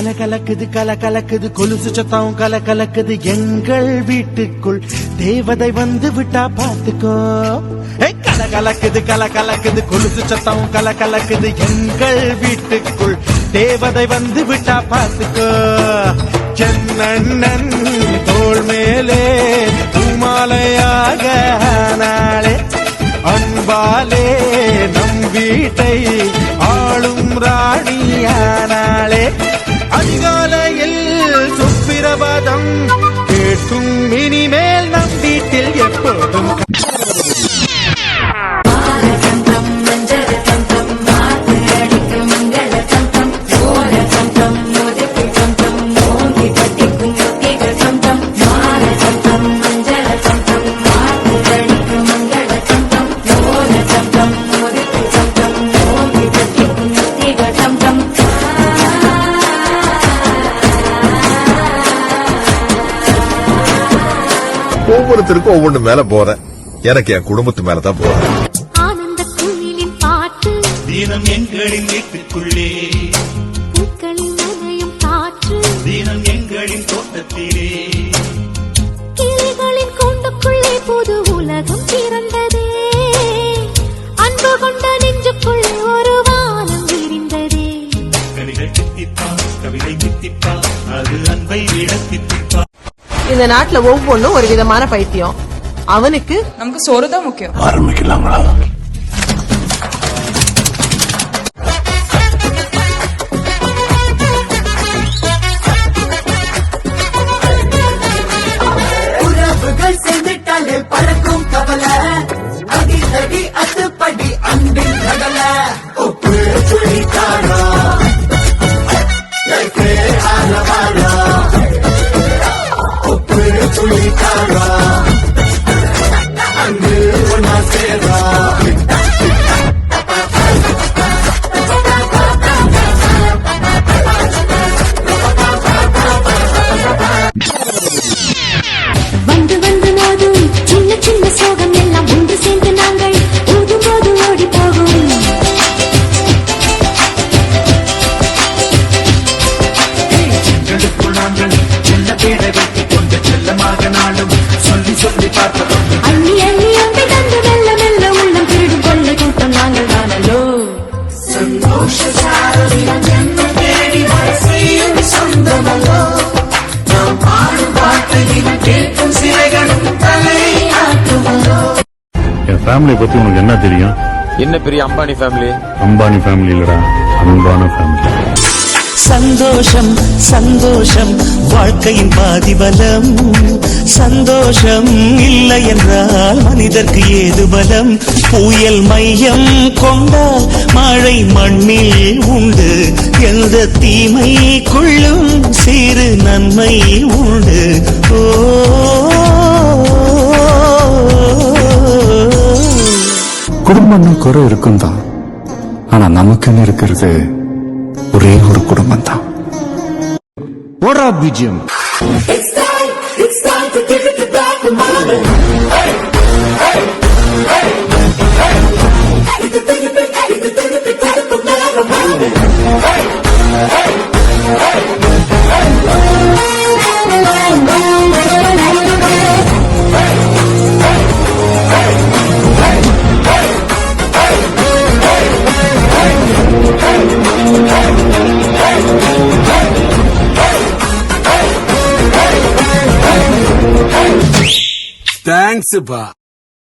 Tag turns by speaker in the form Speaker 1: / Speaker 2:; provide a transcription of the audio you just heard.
Speaker 1: கலகலக்குது கலகலக்குது கொலுசு சத்தம் கலகலக்குது எங்கள் வீட்டுக்குள் தேவதை வந்து விட்டா பாத்துக்கோ. கலகலக்குது கலகலக்குது கொலுசு சத்தம் கலகலக்குது எங்கள் வீட்டுக்குள் தேவதை வந்து விட்டா பாத்துக்கோ. சென்னண்ணன் தோள் மேலே பூமாலையாக நாளே அன்பாலே நம் வீட்டை ஆளும் ராணியானாளே. அதிகாலையில் சுப்பிரபாதம் கேட்கும் இனிமேல் நம் வீட்டில் எப்போதும்
Speaker 2: ஒவ்வொருத்தருக்கும் ஒவ்வொன்று மேல போறேன். எனக்கு என் குடும்பத்து மேலதான் போறேன்.
Speaker 3: ஆனந்த குயிலின் பாட்டு
Speaker 4: தினம் எங்களின் வீட்டுக்குள்ளே
Speaker 3: பூக்களின் நனையும் காற்று
Speaker 4: தினம் எங்களின் தோட்டத்திலே
Speaker 3: கிளிகளின் கூண்டுக்குள்ளே புது உலகம் பிறந்ததே. அன்பு கொண்ட நெஞ்சுக்குள்ளே ஒரு வானம் விரிந்ததே.
Speaker 4: கவிதை தித்திப்பா கவிதை தித்திப்பா அது அன்பை விட தித்திப்பா.
Speaker 5: இந்த நாட்டுல ஒவ்வொன்றும் ஒரு விதமான பைத்தியம். அவனுக்கு
Speaker 6: நமக்கு சோறுதான் முக்கியம்.
Speaker 2: ஆரம்பிக்கலாங்களா?
Speaker 7: உறவுகள் சேர்ந்துட்டாலே பறக்கும் கவலை. அடிதடி அத்துப்படி அன்பின் கடல உப்பு சுழித்தாரோ ஆரவாரோ உப்பு சுழித்தாரோ அங்கு ஒன்னா சேரோ.
Speaker 3: வந்து வந்து மோதும் சின்ன சின்ன சோகம் எல்லாம் ஒன்று சேர்ந்து நாங்கள் ஊதும் போது ஓடி போகும்.
Speaker 4: எங்களுக்குள் நாங்கள் செல்ல பேரை வைத்துக் கொண்டு செல்லமாக நாளும் சொல்லி சொல்லி பார்ப்பதும்
Speaker 3: அள்ளி அள்ளி அம்பை தந்து மெல்ல மெல்ல உள்ளம் திருடும் கொள்ளை கூட்டம் நாங்கள் தானல்லோ.
Speaker 7: சந்தோஷ சாரதினம் என்ன தேடி வர செய்யும் சொந்தமல்லோ. நாம் பாடும் பாட்டையும் கேட்கும் சிறைகளும் தலை ஆட்டுமல்லோ.
Speaker 8: என் ஃபேமிலி பத்தி உனக்கு என்ன தெரியும்?
Speaker 9: என்ன பெரிய அம்பானி ஃபேமிலி?
Speaker 8: அம்பானி ஃபேமிலி இல்லடா, அன்பான ஃபேமிலி.
Speaker 10: சந்தோஷம் சந்தோஷம் வாழ்க்கையின் பாதிபலம். சந்தோஷம் இல்லை என்றால் மனிதர்க்கு ஏது பலம்? புயல் மையம் கொண்டால் மழை மண்ணில் உண்டு. எந்த தீமைக்குள்ளும் சிறு நன்மை உண்டு. ஓ
Speaker 8: குடும்பம்னு குறை இருக்கும் தான், ஆனா நமக்குன்னு இருக்கிறது ஒரே ஒரு குடும்பம் தான்.
Speaker 1: போடா BGM.
Speaker 7: It's time to give it back to mama. Hey, hey, hey,
Speaker 1: Thanks, Pa.